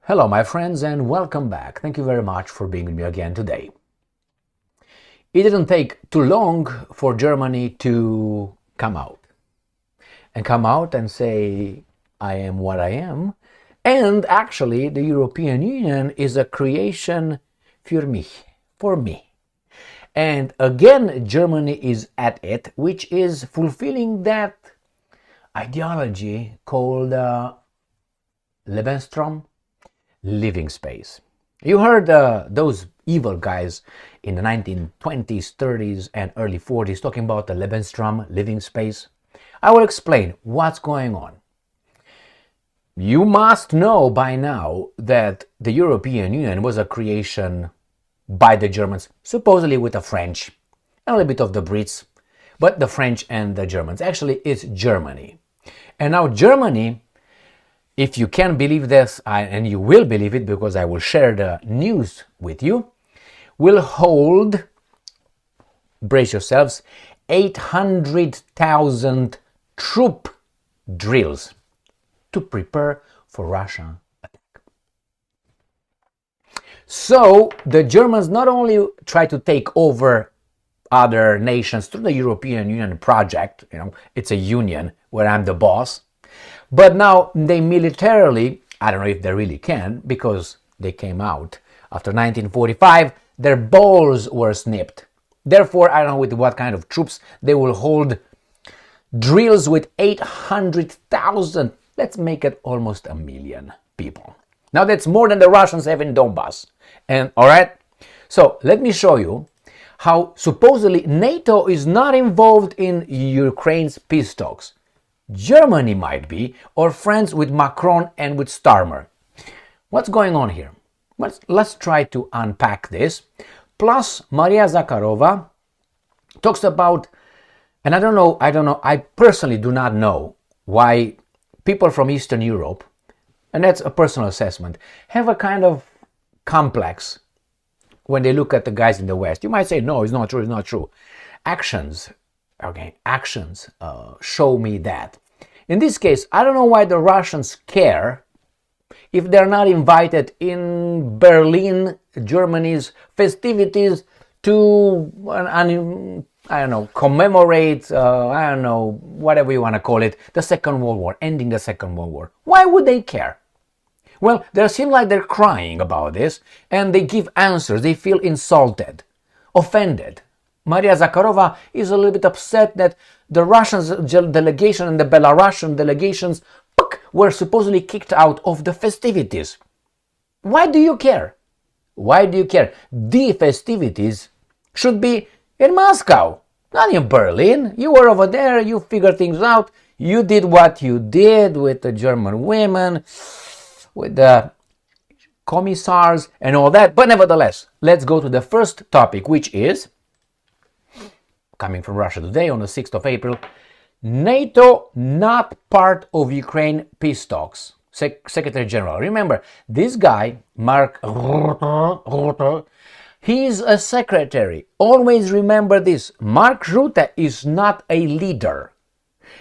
Hello, my friends, and welcome back. Thank you very much for being with me again today. It didn't take too long for Germany to come out and say, I am what I am. And actually, the European Union is a creation for me. And again, Germany is at it, which is fulfilling that ideology called Lebensraum, living space. You heard those evil guys in the 1920s, 30s, and early 40s talking about the Lebensraum, living space. I will explain what's going on. You must know by now that the European Union was a creation by the Germans, supposedly with the French, and a little bit of the Brits, but the French and the Germans. Actually, it's Germany. And now Germany, if you can believe this, and you will believe it because I will share the news with you, will hold, brace yourselves, 800,000 troop drills to prepare for Russian attack. So the Germans not only try to take over other nations through the European Union project, it's a union where I'm the boss, but now they militarily, I don't know if they really can, because they came out after 1945, their balls were snipped. Therefore, I don't know with what kind of troops they will hold drills with 800,000. Let's make it almost 1 million people. Now that's more than the Russians have in Donbass. And all right, so let me show you how supposedly NATO is not involved in Ukraine's peace talks. Germany might be, or friends with Macron and with Starmer. What's going on here? Let's try to unpack this. Plus, Maria Zakharova talks about, and I don't know, I personally do not know why people from Eastern Europe, and that's a personal assessment, have a kind of complex when they look at the guys in the West. You might say, no, it's not true. Actions show me that. In this case, I don't know why the Russians care if they're not invited in Berlin, Germany's festivities to, commemorate, whatever you want to call it, the Second World War, ending the Second World War. Why would they care? Well, they seem like they're crying about this, and they give answers. They feel insulted, offended. Maria Zakharova is a little bit upset that the Russian delegation and the Belarusian delegations were supposedly kicked out of the festivities. Why do you care? The festivities should be in Moscow, not in Berlin. You were over there, you figured things out, you did what you did with the German women, with the commissars and all that. But nevertheless, let's go to the first topic, which is coming from Russia Today on the 6th of April, NATO not part of Ukraine peace talks. Secretary General. Remember, this guy, Mark Rutte, he's a secretary. Always remember this. Mark Rutte is not a leader.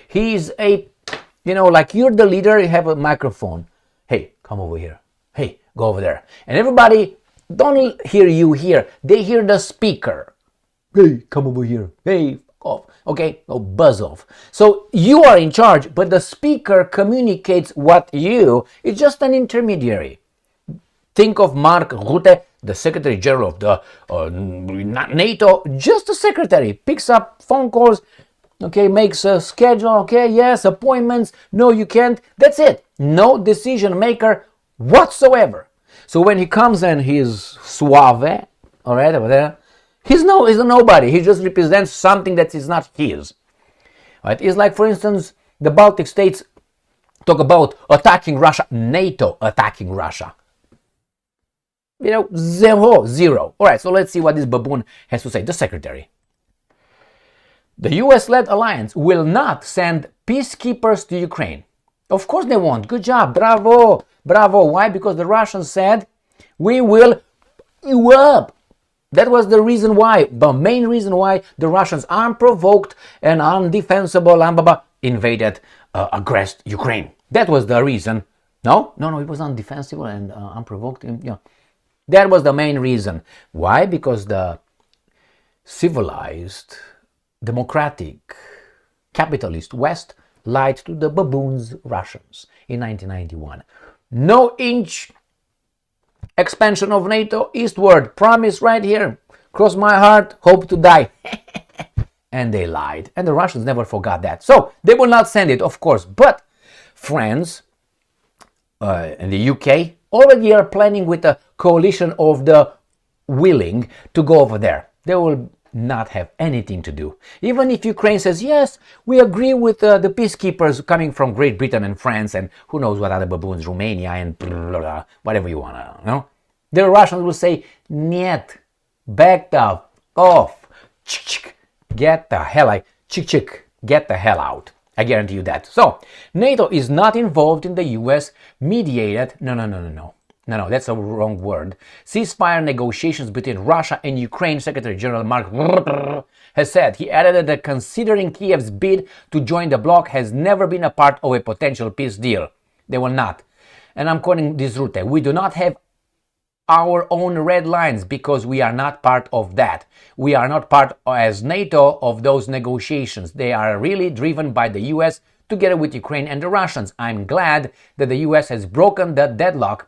He's like you're the leader, you have a microphone. Hey, come over here. Hey, go over there. And everybody don't hear you here. They hear the speaker. Hey, come over here. Hey, off. Okay, buzz off. So you are in charge, but the speaker communicates it's just an intermediary. Think of Mark Rutte, the Secretary General of the NATO, just a secretary. Picks up phone calls, makes a schedule, yes, appointments, no, you can't. That's it. No decision maker whatsoever. So when he comes and he's suave, all right, over there, he's a nobody. He just represents something that is not his. Right? It's like, for instance, the Baltic states talk about attacking Russia, NATO attacking Russia. Zero. All right, so let's see what this baboon has to say. The secretary. The US-led alliance will not send peacekeepers to Ukraine. Of course they won't. Good job. Bravo. Why? Because the Russians said, we will you up. That was the reason why, the main reason why the Russians, unprovoked and undefensible, invaded, aggressed Ukraine. That was the reason No, it was undefensible and unprovoked. That was the main reason. Why? Because the civilized, democratic, capitalist West lied to the baboons Russians in 1991. No inch expansion of NATO eastward. Promise right here. Cross my heart, hope to die. And they lied. And the Russians never forgot that. So they will not send it, of course. But France and the UK already are planning with a coalition of the willing to go over there. They will not have anything to do. Even if Ukraine says, yes, we agree with the peacekeepers coming from Great Britain and France and who knows what other baboons, Romania and blah, blah, blah, whatever you want to know. The Russians will say, niet, back the off, get the hell out, get the hell out. I guarantee you that. So, NATO is not involved in the US mediated, no, that's a wrong word. Ceasefire negotiations between Russia and Ukraine. Secretary General Mark has said. He added that considering Kiev's bid to join the bloc has never been a part of a potential peace deal. They will not. And I'm quoting this Rutte. We do not have our own red lines because we are not part of that. We are not part as NATO of those negotiations. They are really driven by the US together with Ukraine and the Russians. I'm glad that the US has broken the deadlock,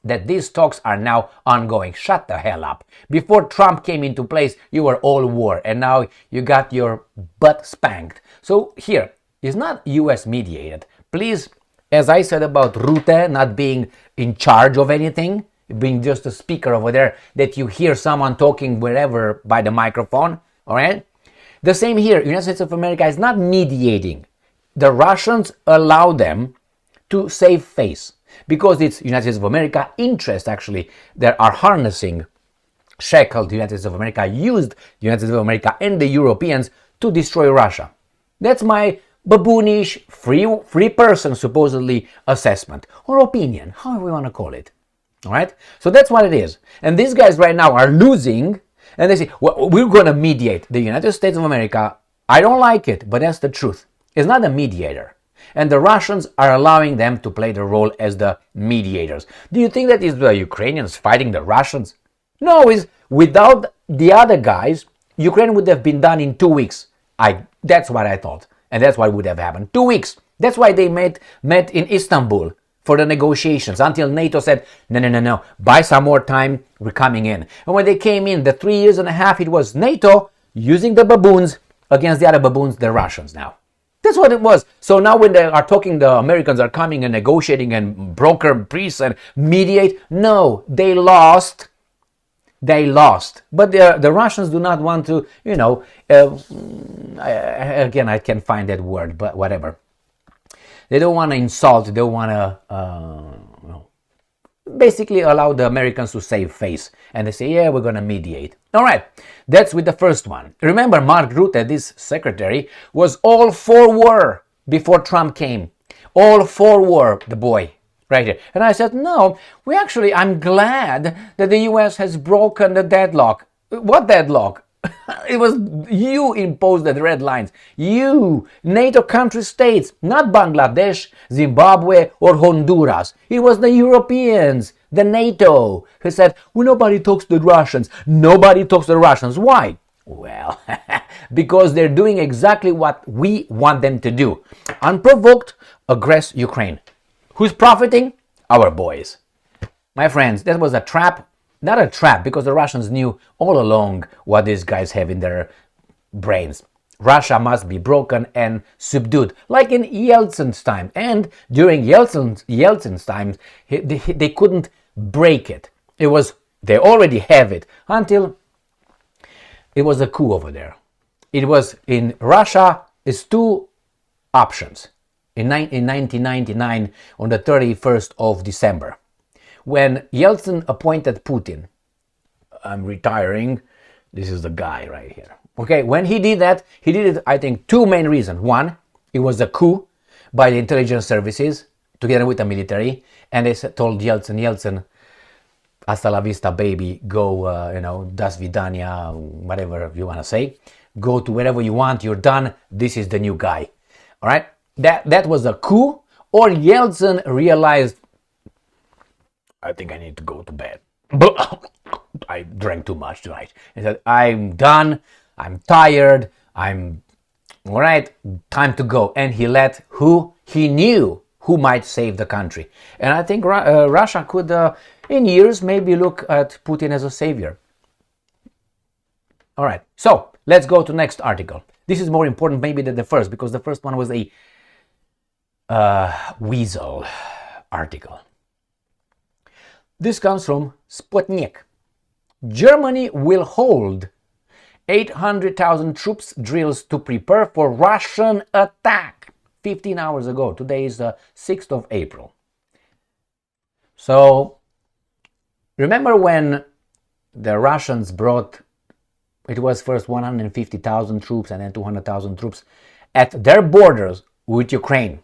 that these talks are now ongoing. Shut the hell up. Before Trump came into place, you were all war and now you got your butt spanked. So here, it's not US mediated. Please, as I said about Rutte not being in charge of anything, being just a speaker over there, that you hear someone talking wherever by the microphone, all right? The same here, United States of America is not mediating. The Russians allow them to save face because it's United States of America interest, actually, that are harnessing shekel. The United States of America used the United States of America and the Europeans to destroy Russia. That's my baboonish, free person, supposedly, assessment or opinion, however we want to call it. All right, so that's what it is. And these guys right now are losing, and they say, well, we're going to mediate. The United States of America, I don't like it, but that's the truth. It's not a mediator. And the Russians are allowing them to play the role as the mediators. Do you think that is the Ukrainians fighting the Russians? No, it's without the other guys, Ukraine would have been done in 2 weeks. That's what I thought. And that's what would have happened. 2 weeks. That's why they met in Istanbul for the negotiations until NATO said, no, buy some more time, we're coming in. And when they came in, the 3 years and a half, it was NATO using the baboons against the other baboons, the Russians now. That's what it was. So now when they are talking, the Americans are coming and negotiating and broker peace and mediate. No, they lost. But the Russians do not want to, again, I can't find that word, but whatever. They don't want to insult, they don't want to basically allow the Americans to save face. And they say, yeah, we're going to mediate. All right, that's with the first one. Remember, Mark Rutte, this secretary, was all for war before Trump came. All for war, the boy, right here. And I said, no, I'm glad that the US has broken the deadlock. What deadlock? It was you imposed the red lines. You, NATO country states, not Bangladesh, Zimbabwe, or Honduras. It was the Europeans, the NATO, who said, well, nobody talks to the Russians. Nobody talks to the Russians. Why? Well, because they're doing exactly what we want them to do. Unprovoked, aggress Ukraine. Who's profiting? Our boys. My friends, that was a trap. Not a trap, because the Russians knew all along what these guys have in their brains. Russia must be broken and subdued, like in Yeltsin's time. And during Yeltsin's time, they couldn't break it. They already have it, until it was a coup over there. It was in Russia, it's two options. In 1999, on the 31st of December. When Yeltsin appointed Putin, I'm retiring, this is the guy right here. Okay, when he did that, he did it, I think, two main reasons. One, it was a coup by the intelligence services together with the military, and they told Yeltsin, hasta la vista, baby, go, das vidania, whatever you want to say, go to wherever you want, you're done, this is the new guy. All right, that was a coup or Yeltsin realized, I think I need to go to bed. I drank too much tonight. He said, I'm done, I'm tired, I'm all right, time to go. And he let who he knew who might save the country. And I think Russia could, in years, maybe look at Putin as a savior. All right, so let's go to next article. This is more important maybe than the first, because the first one was a weasel article. This comes from Sputnik. Germany will hold 800,000 troops drills to prepare for Russian attack. 15 hours ago. Today is the 6th of April. So, remember when the Russians brought, it was first 150,000 troops and then 200,000 troops at their borders with Ukraine.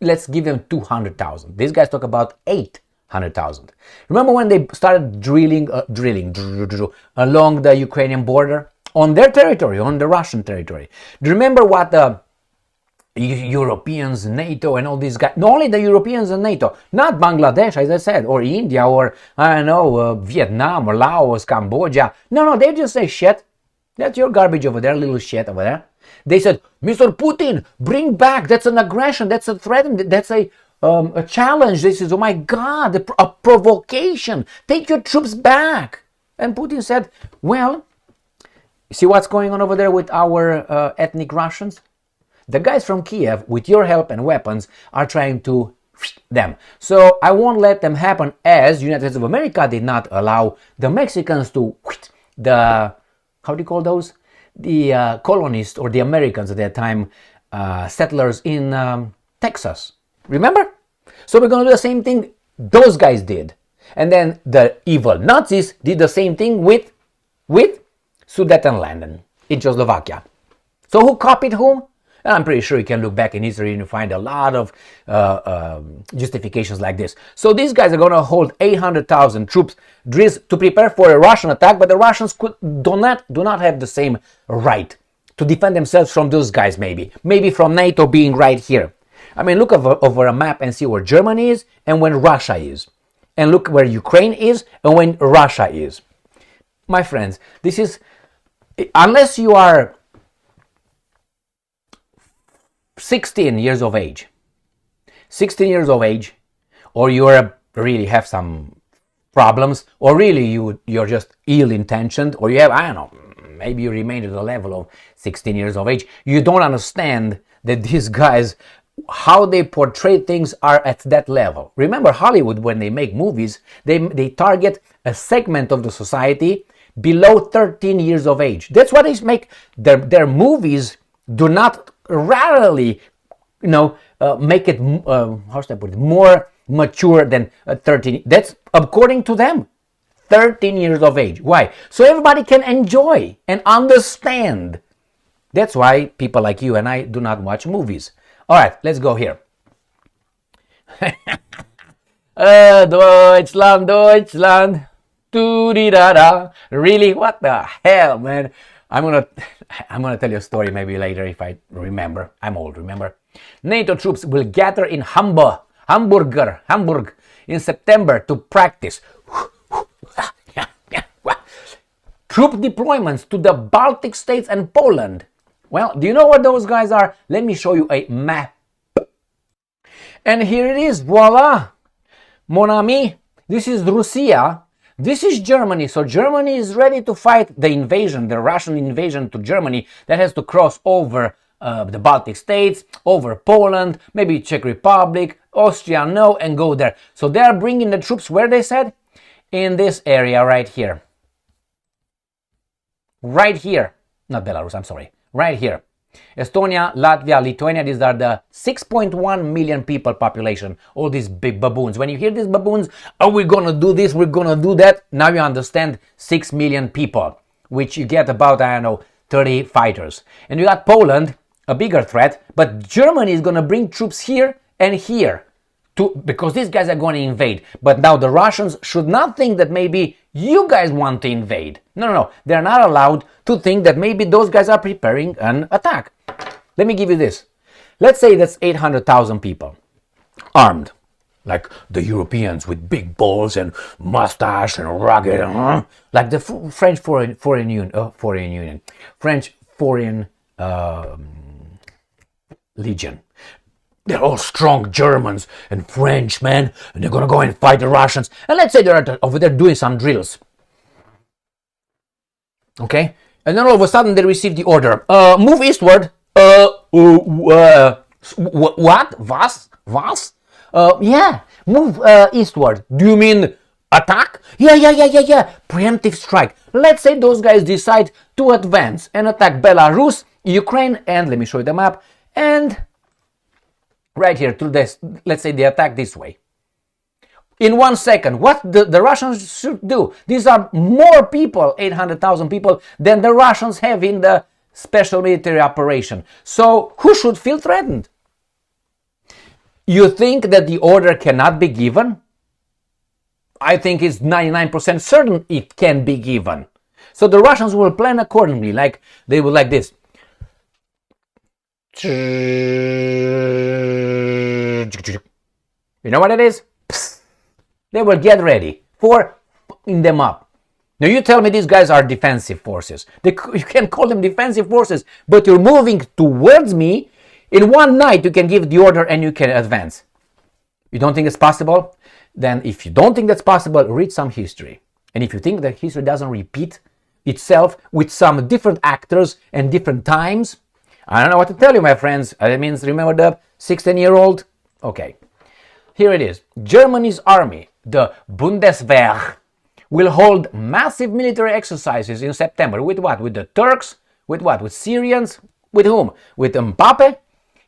Let's give them 200,000. These guys talk about 800,000. Remember when they started drilling along the Ukrainian border? On their territory, on the Russian territory. Do you remember what the Europeans, NATO and all these guys, not only the Europeans and NATO, not Bangladesh, as I said, or India, or I don't know, Vietnam, or Laos, Cambodia. No, they just say shit. That's your garbage over there, little shit over there. They said, Mr. Putin, bring back, that's an aggression, that's a threat, that's a challenge. This is, oh my God, a provocation. Take your troops back. And Putin said, well, see what's going on over there with our ethnic Russians? The guys from Kiev, with your help and weapons, are trying to them. So I won't let them happen, as United States of America did not allow the Mexicans to the, how do you call those? The colonists or the Americans at that time, settlers in Texas. Remember? So we're going to do the same thing those guys did. And then the evil Nazis did the same thing with Sudetenland in Czechoslovakia. So who copied whom? And I'm pretty sure you can look back in history and you find a lot of justifications like this. So these guys are going to hold 800,000 troops drills to prepare for a Russian attack, but the Russians do not have the same right to defend themselves from those guys maybe from NATO being right here. I mean, look over a map and see where Germany is and when Russia is. And look where Ukraine is and when Russia is. My friends, this is, unless you are 16 years of age, or you really have some problems, or really you're just ill-intentioned, or you have, I don't know, maybe you remain at the level of 16 years of age, you don't understand that these guys, how they portray things are at that level. Remember Hollywood, when they make movies, they target a segment of the society below 13 years of age. That's why they make their movies do not rarely, make it, how should I put it, more mature than 13. That's according to them. 13 years of age. Why? So everybody can enjoy and understand. That's why people like you and I do not watch movies. All right, let's go here. Deutschland. Really? What the hell, man? I'm gonna tell you a story maybe later if I remember. I'm old, remember? NATO troops will gather in Hamburg in September to practice troop deployments to the Baltic states and Poland. Well, do you know what those guys are? Let me show you a map. And here it is, voila! Mon ami, this is Russia. This is Germany. So Germany is ready to fight the invasion, the Russian invasion to Germany that has to cross over the Baltic states, over Poland, maybe Czech Republic, Austria, no, and go there. So they are bringing the troops where they said? In this area right here. Right here. Not Belarus, I'm sorry. Right here. Estonia, Latvia, Lithuania, these are the 6.1 million people population, all these big baboons. When you hear these baboons, oh, we're gonna do this, we're gonna do that, now you understand 6 million people, which you get about, 30 fighters. And you got Poland, a bigger threat, but Germany is gonna bring troops here and here, because these guys are gonna invade. But now the Russians should not think that maybe you guys want to invade. No. They're not allowed to think that maybe those guys are preparing an attack. Let me give you this. Let's say that's 800,000 people armed, like the Europeans with big balls and mustache and rugged, like the French foreign union, French foreign legion. They're all strong Germans and French, man, and they're gonna go and fight the Russians. And let's say they're over there doing some drills. Okay? And then all of a sudden they receive the order, move eastward. What? Was? Yeah, move eastward. Do you mean attack? Yeah. Preemptive strike. Let's say those guys decide to advance and attack Belarus, Ukraine, and let me show you the map. And right here, to this, let's say they attack this way. In 1 second, what the Russians should do? These are more people, 800,000 people, than the Russians have in the special military operation. So who should feel threatened? You think that the order cannot be given? I think it's 99% certain it can be given. So the Russians will plan accordingly, like they will like this. You know what it is? They will get ready for picking them up. Now you tell me these guys are defensive forces. You can call them defensive forces, but you're moving towards me. In one night you can give the order and you can advance. You don't think it's possible? Then if you don't think that's possible, read some history. And if you think that history doesn't repeat itself with some different actors and different times, I don't know what to tell you, my friends. That means, remember the 16-year-old? Okay. Here it is. Germany's army, the Bundeswehr, will hold massive military exercises in September. With what? With the Turks? With what? With Syrians? With whom? With Mbappe?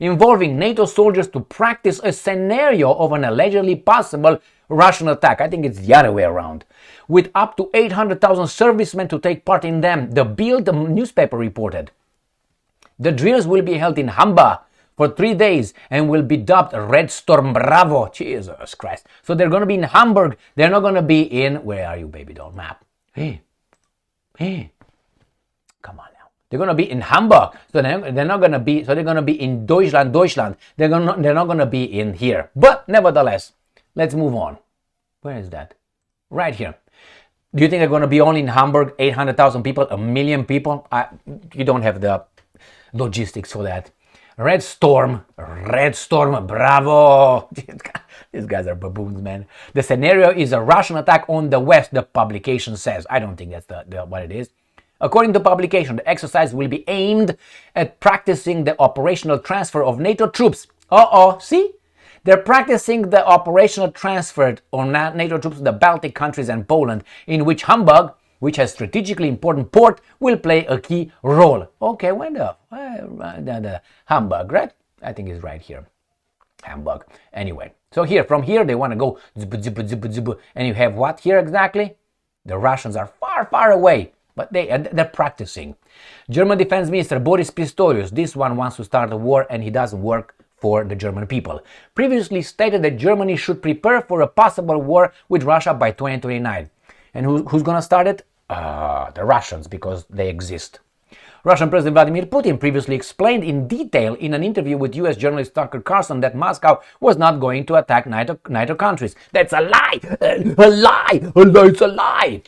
Involving NATO soldiers to practice a scenario of an allegedly possible Russian attack. I think it's the other way around. With up to 800,000 servicemen to take part in them, the Bild newspaper reported. The drills will be held in Hamburg for 3 days and will be dubbed Red Storm Bravo. Jesus Christ. So they're going to be in Hamburg. They're not going to be in... Where are you, baby doll map? Hey. Come on now. They're going to be in Hamburg. So they're not going to be... So they're going to be in Deutschland. They're not going to be in here. But nevertheless, let's move on. Where is that? Right here. Do you think they're going to be only in Hamburg? 800,000 people? 1 million people? You don't have the logistics for that. Red Storm, bravo. These guys are baboons, man. The scenario is a Russian attack on the West, the publication says. I don't think that's what it is. According to the publication, the exercise will be aimed at practicing the operational transfer of NATO troops. See? They're practicing the operational transfer of NATO troops to the Baltic countries and Poland, in which Hamburg, which has strategically important port, will play a key role. Okay, when the Hamburg, right? I think it's right here. Hamburg. Anyway, so from here they want to go and you have what here exactly? The Russians are far away, but they're practicing. German Defense Minister Boris Pistorius, this one wants to start a war and he doesn't work for the German people. Previously stated that Germany should prepare for a possible war with Russia by 2029. And who's gonna start it? The Russians, because they exist. Russian President Vladimir Putin previously explained in detail in an interview with US journalist Tucker Carlson that Moscow was not going to attack NATO countries. That's a lie! It's a lie!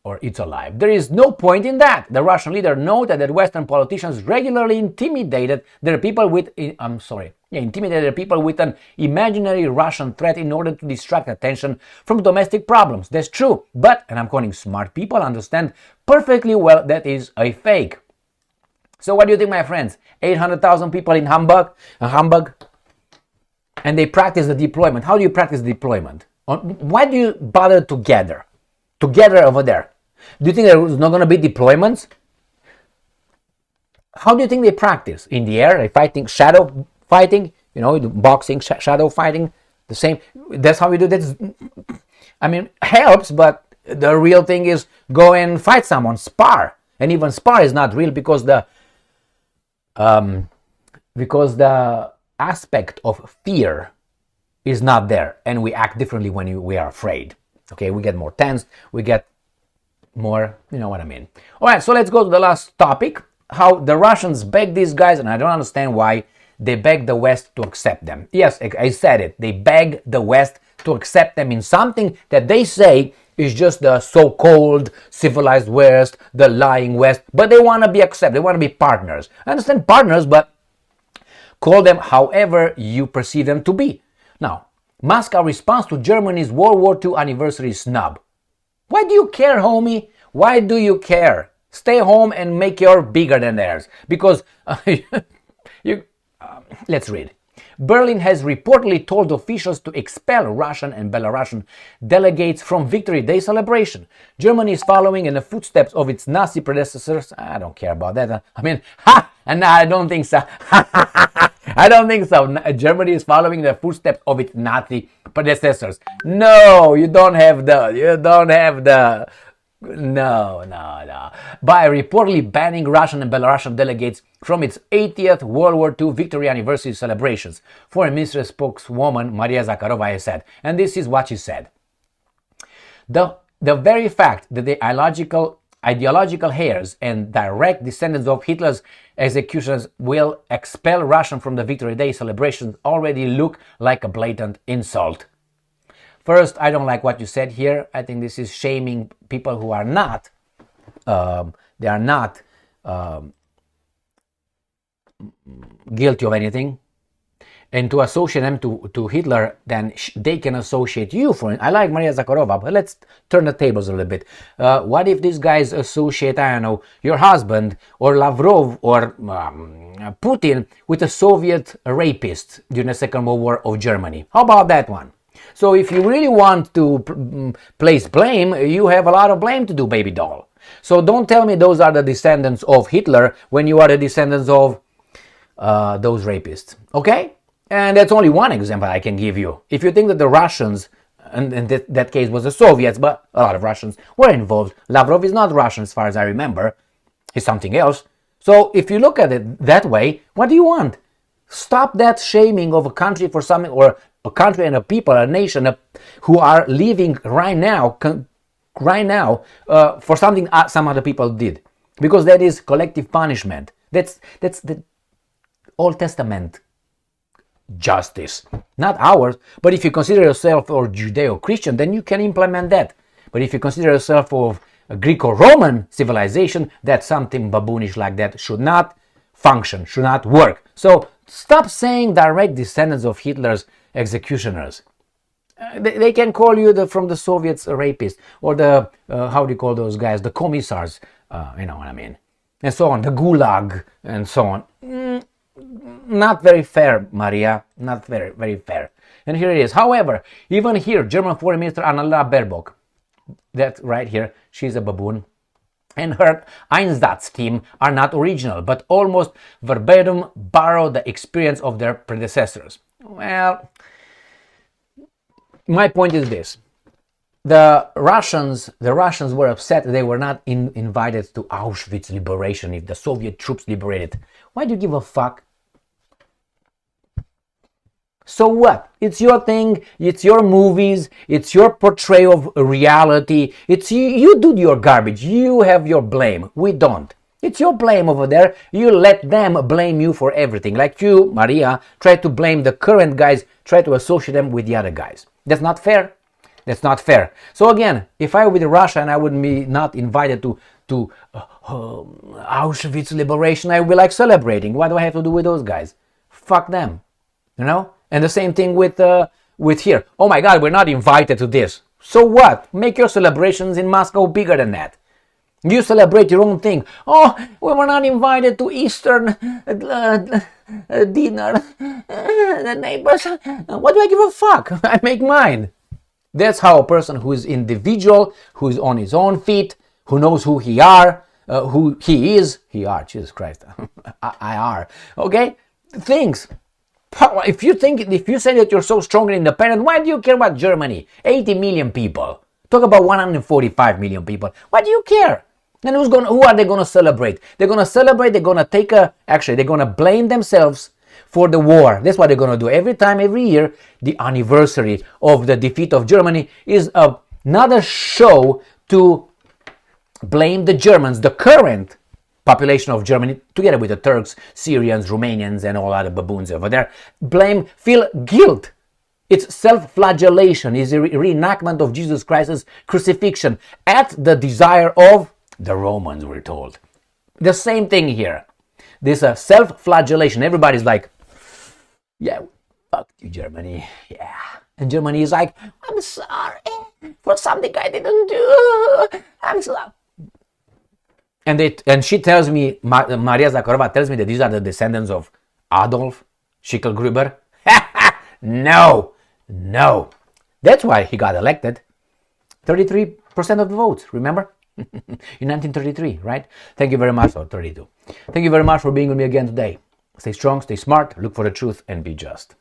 Or it's a lie. There is no point in that. The Russian leader noted that Western politicians regularly intimidated their people with an imaginary Russian threat in order to distract attention from domestic problems. That's true. But, and I'm quoting, smart people understand perfectly well that is a fake. So what do you think, my friends? 800,000 people in Hamburg, and they practice the deployment. How do you practice deployment? Why do you bother to gather over there? Do you think there's not going to be deployments? How do you think they practice? In the air, like fighting, shadow fighting, boxing, shadow fighting, the same. That's how we do that. I mean, helps, but the real thing is go and fight someone, spar. And even spar is not real because the aspect of fear is not there, and we act differently when we are afraid. Okay, we get more tense, we get more, you know what I mean. All right, so let's go to the last topic, how the Russians beg these guys, and I don't understand why they beg the West to accept them. Yes, I said it. They beg the West to accept them in something that they say is just the so-called civilized West, the lying West, but they want to be accepted. They want to be partners. I understand partners, but call them however you perceive them to be. Now, Moscow response to Germany's World War II anniversary snub. Why do you care, homie? Why do you care? Stay home and make your bigger than theirs. Because, let's read. Berlin has reportedly told officials to expel Russian and Belarusian delegates from Victory Day celebration. Germany is following in the footsteps of its Nazi predecessors. I don't care about that. And I don't think so. I don't think so. Germany is following the footsteps of its Nazi predecessors. No, you don't have the. No. By reportedly banning Russian and Belarusian delegates from its 80th World War II victory anniversary celebrations. Foreign Ministry spokeswoman Maria Zakharova has said, and this is what she said. The very fact that the ideological heirs and direct descendants of Hitler's executioners will expel Russian from the Victory Day celebrations already look like a blatant insult. First, I don't like what you said here. I think this is shaming people who are not, guilty of anything. And to associate them to Hitler, then they can associate you for it. I like Maria Zakharova, but let's turn the tables a little bit. What if these guys associate, I don't know, your husband or Lavrov or Putin with a Soviet rapist during the Second World War of Germany? How about that one? So if you really want to place blame, you have a lot of blame to do, baby doll. So don't tell me those are the descendants of Hitler when you are the descendants of those rapists. Okay? And that's only one example I can give you. If you think that the Russians, and in that case was the Soviets, but a lot of Russians were involved. Lavrov is not Russian as far as I remember. He's something else. So if you look at it that way, what do you want? Stop that shaming of a country for something, or a country and a people, a nation who are living right now for something some other people did. Because that is collective punishment. That's the Old Testament justice, not ours. But if you consider yourself or Judeo-Christian, then you can implement that. But if you consider yourself of a Greco-Roman civilization, that something baboonish like that should not function, should not work. So stop saying direct descendants of Hitler's executioners. They can call you from the Soviets a rapist, or the how do you call those guys, the commissars, you know what I mean, and so on, the Gulag and so on. Not very fair, Maria, not very, very fair. And here it is. However, even here, German Foreign Minister Annalena Baerbock, that right here, she's a baboon, and her Einsatz team are not original, but almost verbatim borrow the experience of their predecessors. Well, my point is this. The Russians were upset they were not invited to Auschwitz liberation if the Soviet troops liberated. Why do you give a fuck? So what? It's your thing, it's your movies, it's your portrayal of reality. It's you do your garbage, you have your blame, we don't. It's your blame over there, you let them blame you for everything. Like you, Maria, try to blame the current guys, try to associate them with the other guys. That's not fair. That's not fair. So again, if I were with Russia and I would be not invited to Auschwitz liberation, I would be like celebrating. What do I have to do with those guys? Fuck them. You know? And the same thing with here. Oh my God, we're not invited to this. So what? Make your celebrations in Moscow bigger than that. You celebrate your own thing. Oh, we were not invited to Eastern dinner. The neighbors. What do I give a fuck? I make mine. That's how a person who is individual, who is on his own feet, who knows who he are, who he is, Jesus Christ, I are, okay, thinks. If you say that you're so strong and independent, why do you care about Germany? 80 million people. Talk about 145 million people. Why do you care? And who are they going to celebrate? They're going to celebrate, they're going to blame themselves for the war. That's what they're going to do. Every year, the anniversary of the defeat of Germany is another show to blame the Germans, the current population of Germany, together with the Turks, Syrians, Romanians, and all other baboons over there, feel guilt. It's self-flagellation, is a reenactment of Jesus Christ's crucifixion at the desire of the Romans, we're told. The same thing here. This self-flagellation. Everybody's like, yeah, fuck you, Germany. Yeah. And Germany is like, I'm sorry for something I didn't do. I'm sorry. And she tells me, Maria Zakharova tells me that these are the descendants of Adolf Schicklgruber. No. That's why he got elected. 33% of the votes, remember? In 1933, right? Thank you very much, or 32. Thank you very much for being with me again today. Stay strong, stay smart, look for the truth, and be just.